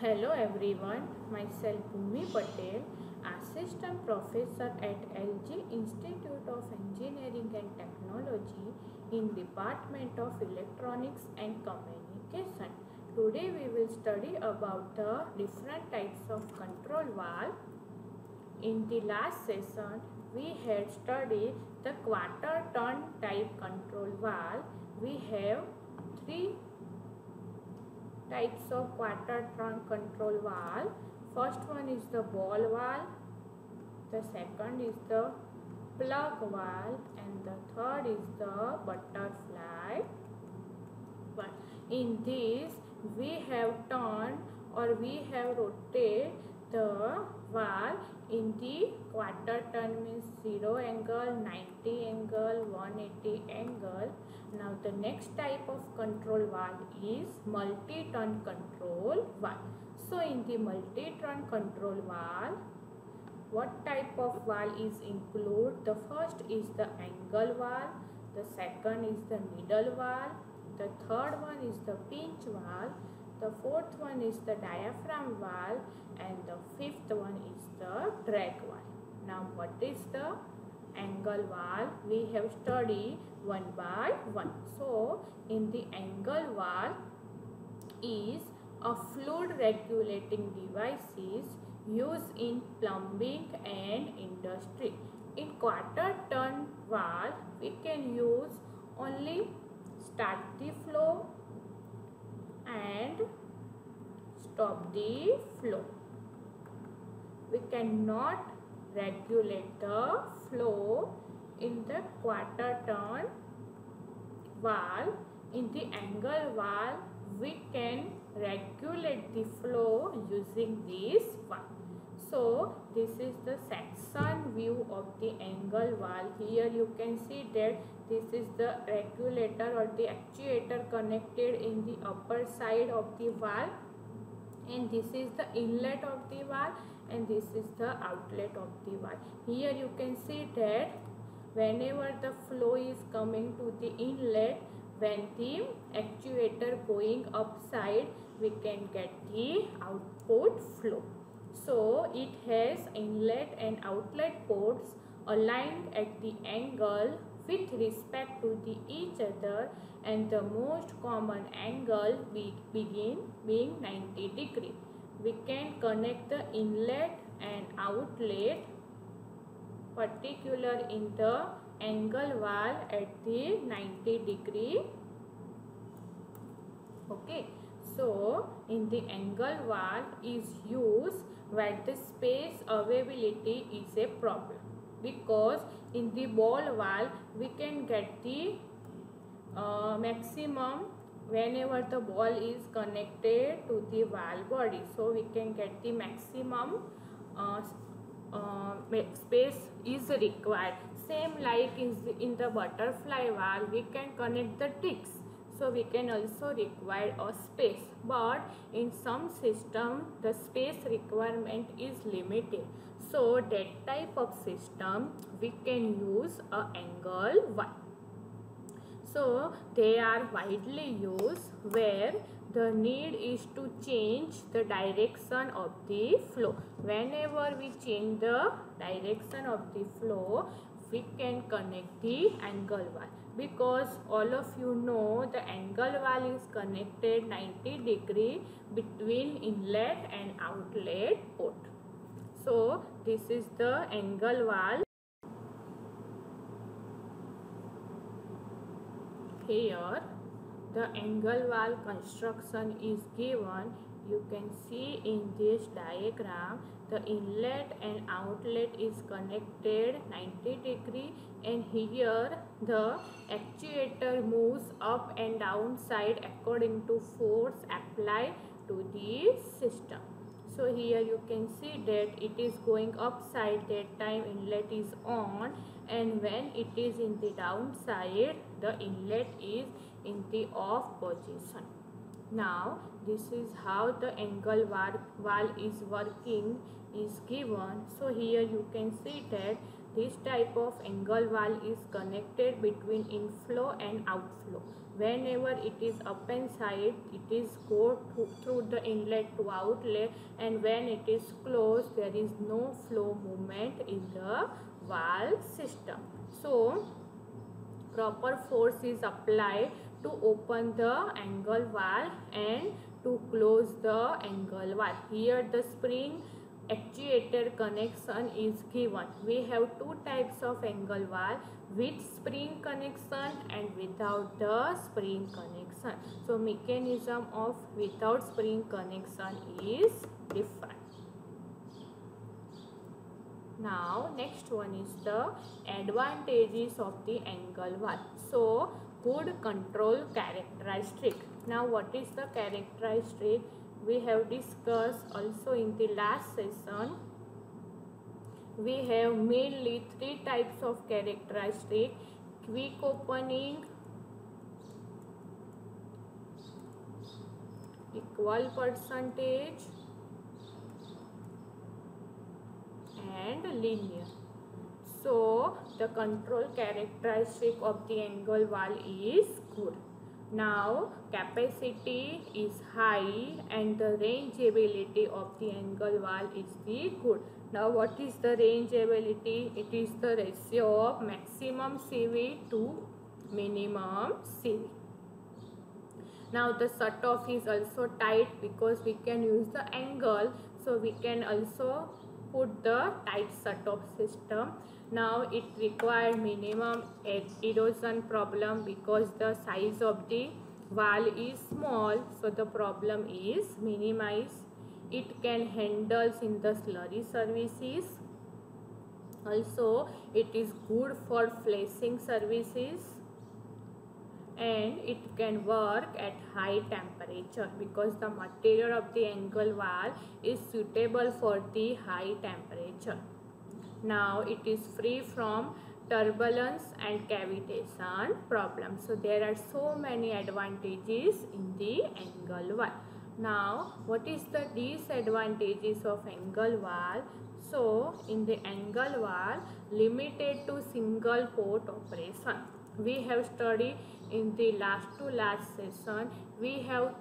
Hello everyone, myself Bhumi Patel, Assistant Professor at LG Institute of Engineering and Technology in Department of Electronics and Communication. Today we will study about the different types of control valve. In the last session, we had studied the quarter turn type control valve. We have three types of quarter turn control valve. First one is the ball valve, the second is the plug valve, and the third is the butterfly valve. In this we have turned or we have rotated the valve in the quarter turn, means 0 angle, 90 angle, 180 angle. Now the next type of control valve is multi-turn control valve. So in the multi-turn control valve, what type of valve is included? The first is the angle valve, the second is the needle valve, the third one is the pinch valve, the fourth one is the diaphragm valve, and the fifth one is the drag valve. Now what is the angle valve? We have studied one by one. So in the angle valve is a fluid regulating devices used in plumbing and industry. In quarter turn valve we can use only start the flow and stop the flow. We cannot regulate the flow in the quarter turn valve. In the angle valve we can regulate the flow using this valve. So this is the section view of the angle valve. Here you can see that this is the regulator or the actuator connected in the upper side of the valve, and this is the inlet of the valve, and this is the outlet of the valve. Here you can see that whenever the flow is coming to the inlet, when the actuator going upside, we can get the output flow. So it has inlet and outlet ports aligned at the angle with respect to the each other, and the most common angle being 90 degree. We can connect the inlet and outlet particular in the angle valve at the 90 degree. Okay, so in the angle valve is used where the space availability is a problem, because in the ball valve we can get the maximum whenever the ball is connected to the valve body. So we can get the maximum space is required. Same like in the butterfly valve we can connect the ticks, so we can also require a space, but in some system the space requirement is limited. So that type of system we can use a angle valve. So they are widely used where the need is to change the direction of the flow. Whenever we change the direction of the flow, we can connect the angle valve, because all of you know the angle valve is connected 90 degree between inlet and outlet port. So this is the angle valve. Here the angle valve construction is given. You can see in this diagram the inlet and outlet is connected 90 degree, and here the actuator moves up and down side according to force applied to the system. So here you can see that it is going upside, that time inlet is on, and when it is in the downside the inlet is in the off position. Now this is how the angle valve is working is given. So here you can see that This type of angle valve is connected between inflow and outflow. Whenever it is up and side, it is go through the inlet to outlet, and when it is closed, there is no flow movement in the valve system. So proper force is applied to open the angle valve and to close the angle valve. Here the spring actuator connection is given. We have two types of angle valve, with spring connection and without the spring connection. So mechanism of without spring connection is different. Now next one is the advantages of the angle valve. So good control characteristic. Now what is the characteristic? We have discussed also in the last session. We have mainly three types of characteristic: quick opening, equal percentage, and linear. So the control characteristic of the angle valve is good. Now capacity is high and the rangeability of the angle valve is the good. Now what is the rangeability? It is the ratio of maximum CV to minimum CV. Now the shutoff is also tight because we can use the angle, so we can also put the tight shutoff system. Now it requires minimum erosion problem because the size of the valve is small, so the problem is minimized. It can handle in the slurry services. Also it is good for flashing services, and it can work at high temperature because the material of the angle valve is suitable for the high temperature. Now it is free from turbulence and cavitation problem. So there are so many advantages in the angle valve. Now what is the disadvantages of angle valve? So in the angle valve, limited to single port operation. We have studied in the last to last session. We have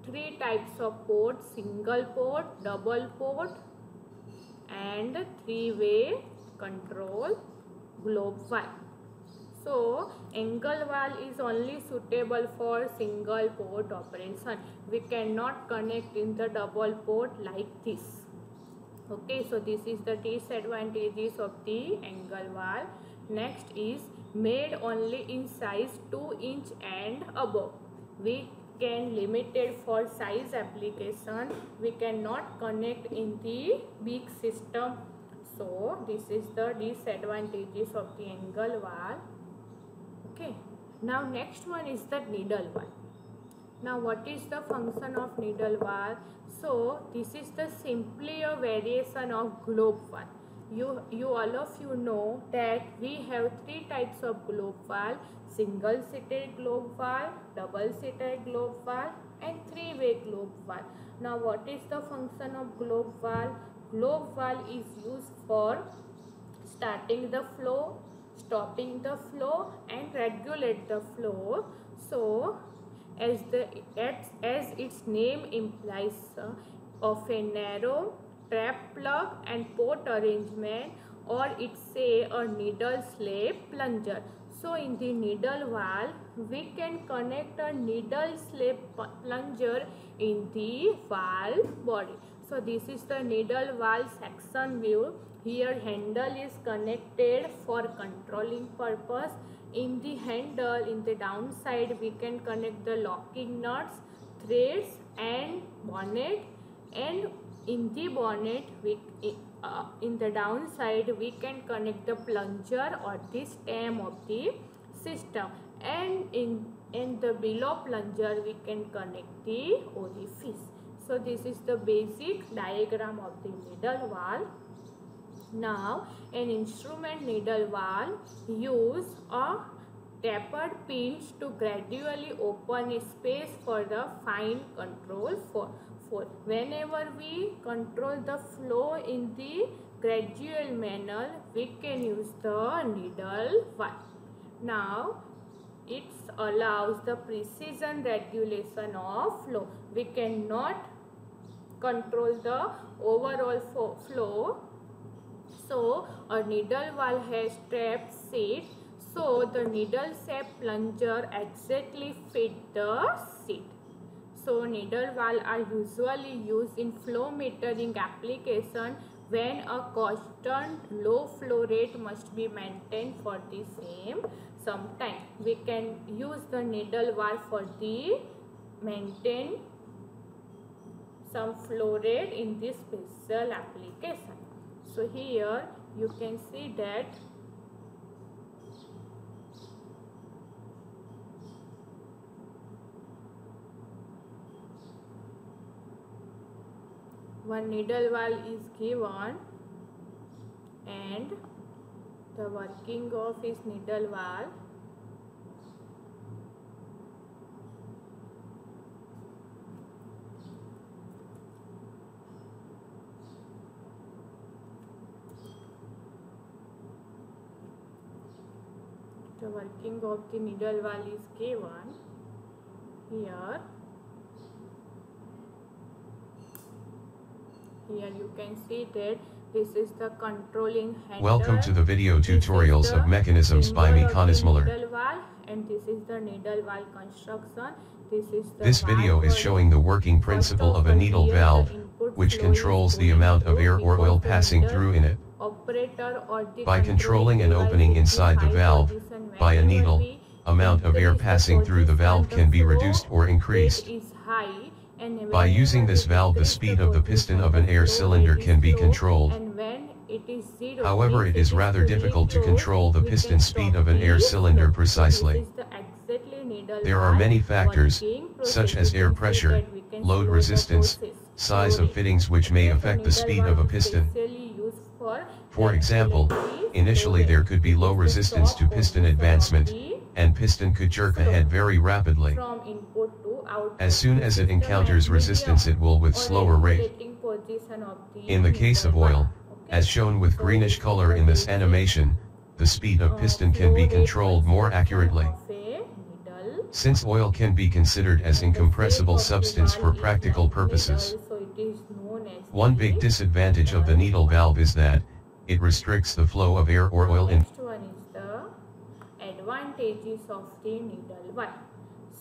three types of ports: single port, double port, and three-way control globe valve. So angle valve is only suitable for single port operation. We cannot connect in the double port like this. Okay, so this is the disadvantages of the angle valve. Next is made only in size 2 inch and above. We can limited for size application. We cannot connect in the big system. So this is the disadvantages of the angle valve. Okay. Now next one is the needle valve. Now what is the function of needle valve? So this is the simply a variation of globe valve. You all of you know that we have three types of globe valve: single seated globe valve, double seated globe valve, and three-way globe valve. Now what is the function of globe valve? Globe valve is used for starting the flow, stopping the flow, and regulate the flow. So as its name implies, of a narrow trap plug and port arrangement, or it's say a needle slave plunger. So in the needle valve, we can connect a needle slave plunger in the valve body. So this is the needle valve section view. Here handle is connected for controlling purpose. In the handle, in the downside, we can connect the locking nuts, threads, and bonnet. And in the bonnet, in the downside, we can connect the plunger or the stem of the system. And in the below plunger, we can connect the orifice. So this is the basic diagram of the needle valve. Now an instrument needle valve use a tapered pins to gradually open a space for the fine control for. Whenever we control the flow in the gradual manner, we can use the needle valve. Now, it allows the precision regulation of flow. We cannot control the overall flow. So, a needle valve has strapped seat. So, the needle-shaped plunger exactly fit the seat. So, needle valve are usually used in flow metering application when a constant low flow rate must be maintained for the same some time. We can use the needle valve for the maintain some flow rate in this special application. So here you can see that one needle valve is given and the working of his needle valve. The working of the needle valve is given here. Here you can see that this is the controlling handle. Welcome to the video tutorials of mechanisms by me, Connors Muller. And this is the needle valve construction. This video is showing the working principle of a needle valve, which controls the amount of air or oil passing through in it. By controlling an opening inside the valve by a needle, amount of air passing through the valve can be reduced or increased. By using this valve, the speed of the piston of an air cylinder can be controlled. However, it is rather difficult to control the piston speed of an air cylinder precisely. There are many factors, such as air pressure, load resistance, size of fittings, which may affect the speed of a piston. For example, initially there could be low resistance to piston advancement, and piston could jerk ahead very rapidly. As soon as it encounters resistance, it will with slower rate. In the case of oil, as shown with greenish color in this animation, the speed of piston can be controlled more accurately. Since oil can be considered as incompressible substance for practical purposes. One big disadvantage of the needle valve is that it restricts the flow of air or oil in. Next one is the advantages of the needle valve.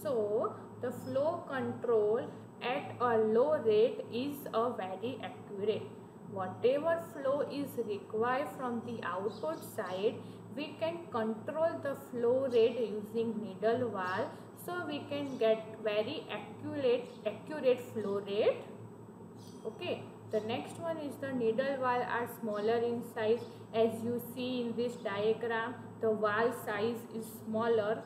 So, the flow control at a low rate is very accurate. Whatever flow is required from the output side, we can control the flow rate using needle valve, so we can get very accurate flow rate. Okay, the next one is the needle valve are smaller in size. As you see in this diagram, the valve size is smaller.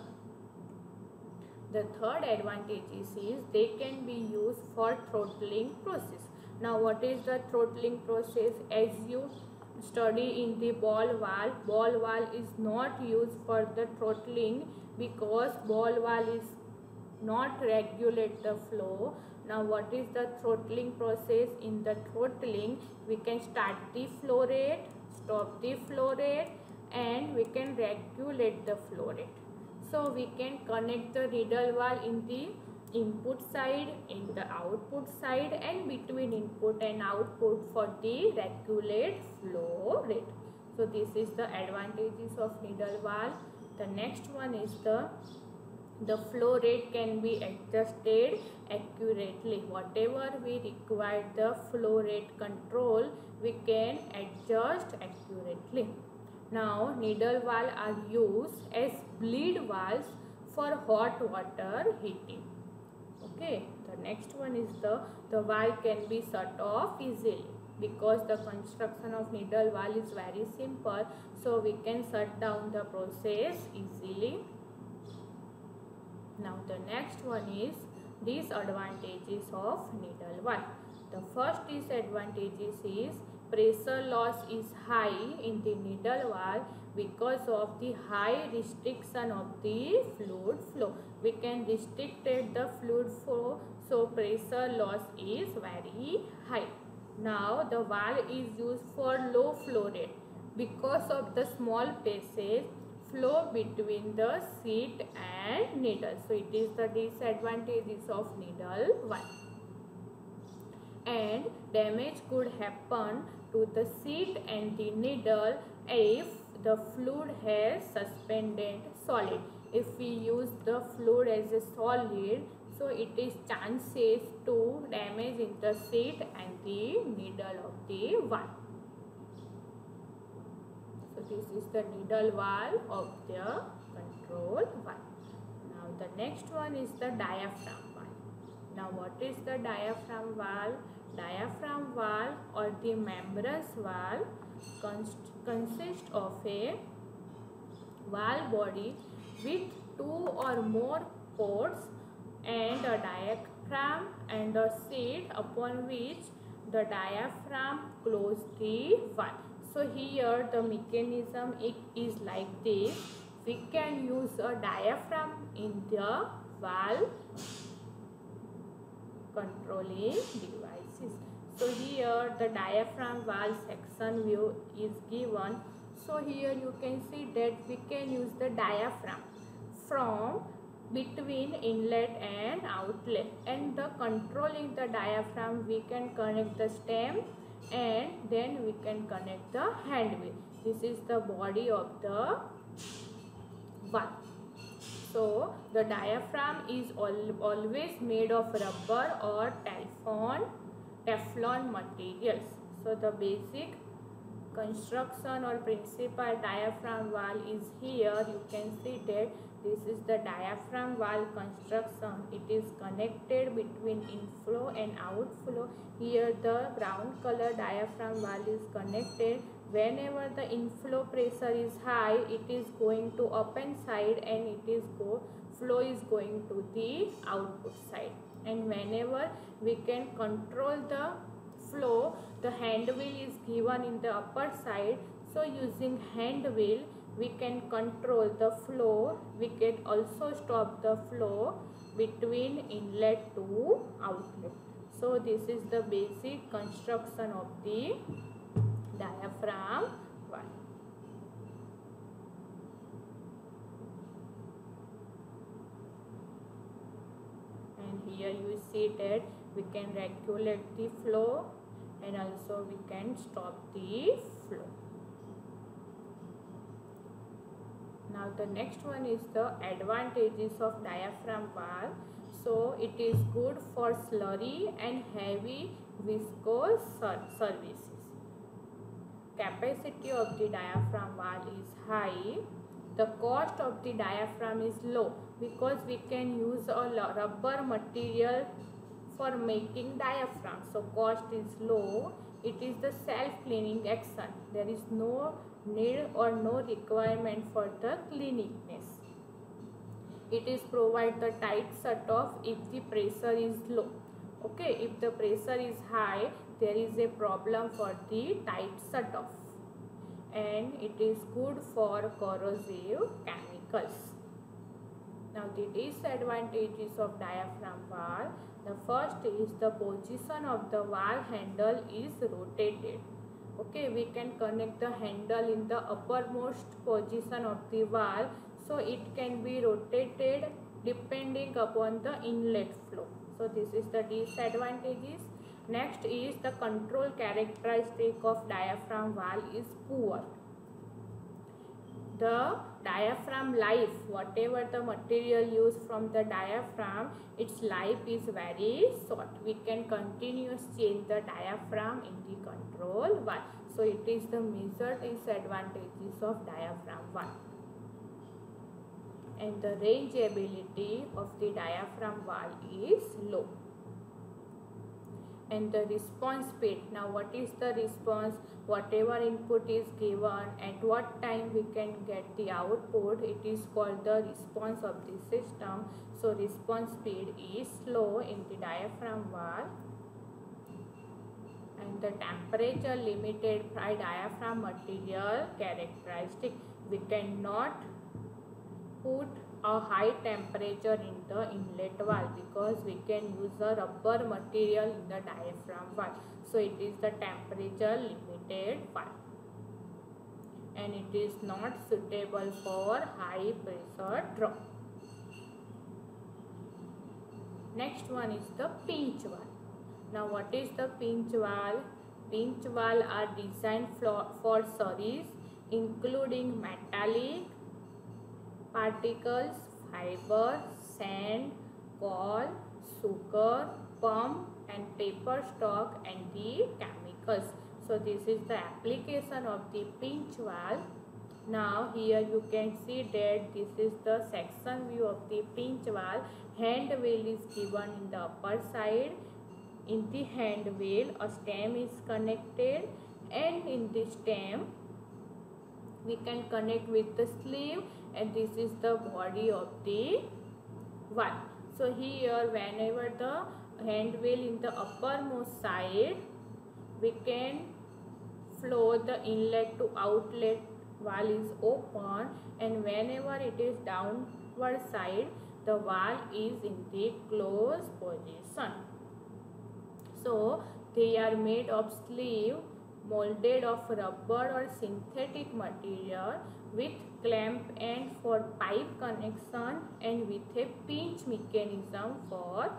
The third advantage is they can be used for throttling process. Now, what is the throttling process? As you study in the ball valve is not used for the throttling because ball valve is not regulate the flow. Now, what is the throttling process? In the throttling, we can start the flow rate, stop the flow rate, and we can regulate the flow rate. So, we can connect the needle valve in the input side, in the output side, and between input and output for the regulate flow rate. So, this is the advantages of needle valve. The next one is the flow rate can be adjusted accurately. Whatever we require the flow rate control, we can adjust accurately. Now, needle valve are used as bleed valves for hot water heating. Okay, the next one is the valve can be shut off easily because the construction of needle valve is very simple, so we can shut down the process easily. Now, the next one is disadvantages of needle valve. The first disadvantage is pressure loss is high in the needle valve because of the high restriction of the fluid flow. We can restrict the fluid flow, so pressure loss is very high. Now the valve is used for low flow rate because of the small passage flow between the seat and needle. So it is the disadvantages of needle valve. And damage could happen to the seat and the needle if the fluid has suspended solid. If we use the fluid as a solid, so it is chances to damage in the seat and the needle of the valve. So this is the needle valve of the control valve. Now the next one is the diaphragm valve. Now what is the diaphragm valve? Diaphragm valve or the membranous valve consists of a valve body with two or more ports and a diaphragm and a seat upon which the diaphragm closes the valve. So here the mechanism is like this. We can use a diaphragm in the valve controlling devices. So here the diaphragm valve section view is given. So here you can see that we can use the diaphragm from between inlet and outlet, and the controlling the diaphragm we can connect the stem and then we can connect the hand wheel. This is the body of the valve. So the diaphragm is always made of rubber or Teflon materials. So the basic construction or principal diaphragm valve is here. You can see that this is the diaphragm valve construction. It is connected between inflow and outflow. Here the brown color diaphragm valve is connected. Whenever the inflow pressure is high, it is going to open side and flow is going to the output side. And whenever we can control the flow, the hand wheel is given in the upper side. So using hand wheel we can control the flow. We can also stop the flow between inlet to outlet. So this is the basic construction of the diaphragm valve. And here you see that we can regulate the flow and also we can stop the flow. Now the next one is the advantages of diaphragm valve. So it is good for slurry and heavy viscous services. Capacity of the diaphragm valve is high. The cost of the diaphragm is low because we can use a rubber material for making diaphragm. So cost is low. It is the self-cleaning action. There is no need or no requirement for the cleanliness. It is provide the tight shut-off if the pressure is low. Okay, if the pressure is high, there is a problem for the tight shut-off. And it is good for corrosive chemicals. Now the disadvantages of diaphragm valve. The first is the position of the valve handle is rotated. Okay, we can connect the handle in the uppermost position of the valve, so it can be rotated depending upon the inlet flow. So this is the disadvantages. Next is the control characteristic of diaphragm valve is poor. The diaphragm life, whatever the material used from the diaphragm, its life is very short. We can continuously change the diaphragm in the control valve. So it is the major disadvantages of diaphragm valve. And the range ability of the diaphragm valve is low. And the response speed. Now what is the response? Whatever input is given, at what time we can get the output, it is called the response of the system. So response speed is slow in the diaphragm valve. And the temperature limited by diaphragm material characteristic. We cannot put a high temperature in the inlet valve, because we can use a rubber material in the diaphragm valve. So it is the temperature limited valve, and it is not suitable for high pressure drop. Next one is the pinch valve. Now what is the pinch valve? Pinch valve are designed for series including metallic particles, fiber, sand, coal, sugar, pump and paper stock and the chemicals. So this is the application of the pinch valve. Now here you can see that this is the section view of the pinch valve. Hand wheel is given in the upper side. In the hand wheel a stem is connected, and in the stem we can connect with the sleeve, and this is the body of the valve. So here whenever the hand wheel in the uppermost side, we can flow the inlet to outlet valve is open, and whenever it is downward side, the valve is in the closed position. So they are made of sleeve molded of rubber or synthetic material with clamp end for pipe connection and with a pinch mechanism for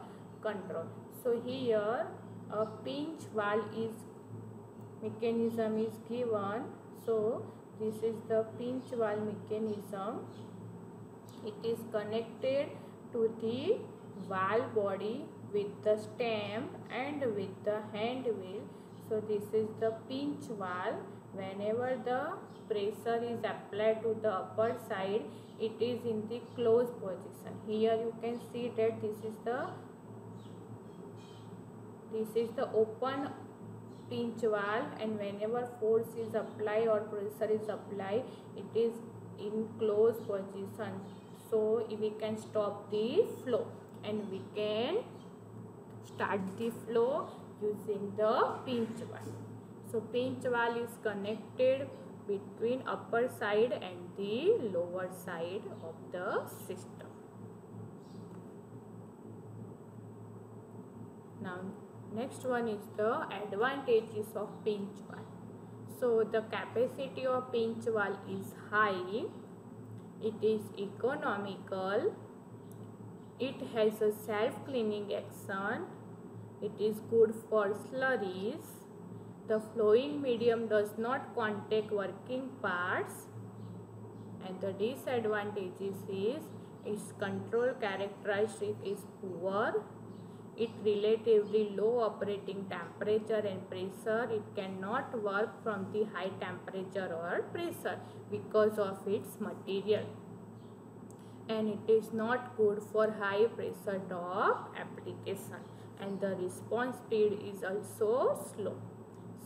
control. So here a pinch valve mechanism is given. So this is the pinch valve mechanism. It is connected to the valve body with the stem and with the hand wheel. So this is the pinch valve. Whenever the pressure is applied to the upper side, it is in the closed position. Here you can see that this is the open pinch valve, and whenever force is applied or pressure is applied, it is in closed position. So we can stop the flow and we can start the flow using the pinch valve. So pinch valve is connected between upper side and the lower side of the system. Now next one is the advantages of pinch valve. So the capacity of pinch valve is high, it is economical, it has a self-cleaning action, it is good for slurries, the flowing medium does not contact working parts, and the disadvantages is its control characteristic is poor, it relatively low operating temperature and pressure, it cannot work from the high temperature or pressure because of its material, and it is not good for high pressure drop application, and the response speed is also slow.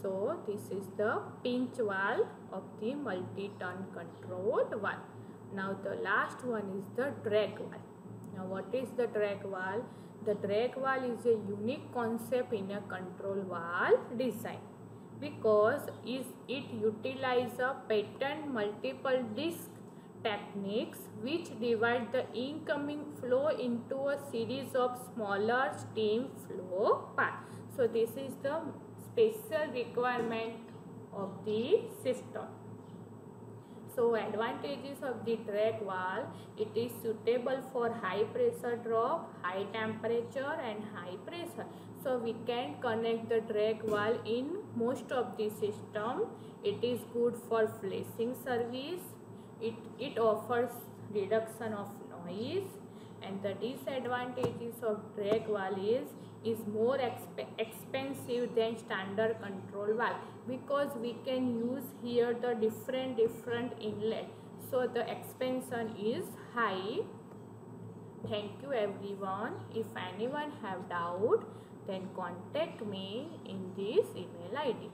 So this is the pinch valve of the multi-turn controlled valve. Now the last one is the drag valve. Now what is the drag valve? The drag valve is a unique concept in a control valve design because it utilizes a pattern multiple disc techniques which divide the incoming flow into a series of smaller stream flow paths. So this is the special requirement of the system. So advantages of the drag valve, it is suitable for high pressure drop, high temperature and high pressure. So we can connect the drag valve in most of the system. It is good for flashing service. It offers reduction of noise, and the disadvantages of drag valve is more expensive than standard control valve because we can use here the different inlet, so the expension is high. Thank you everyone. If anyone have doubt, then contact me in this email ID.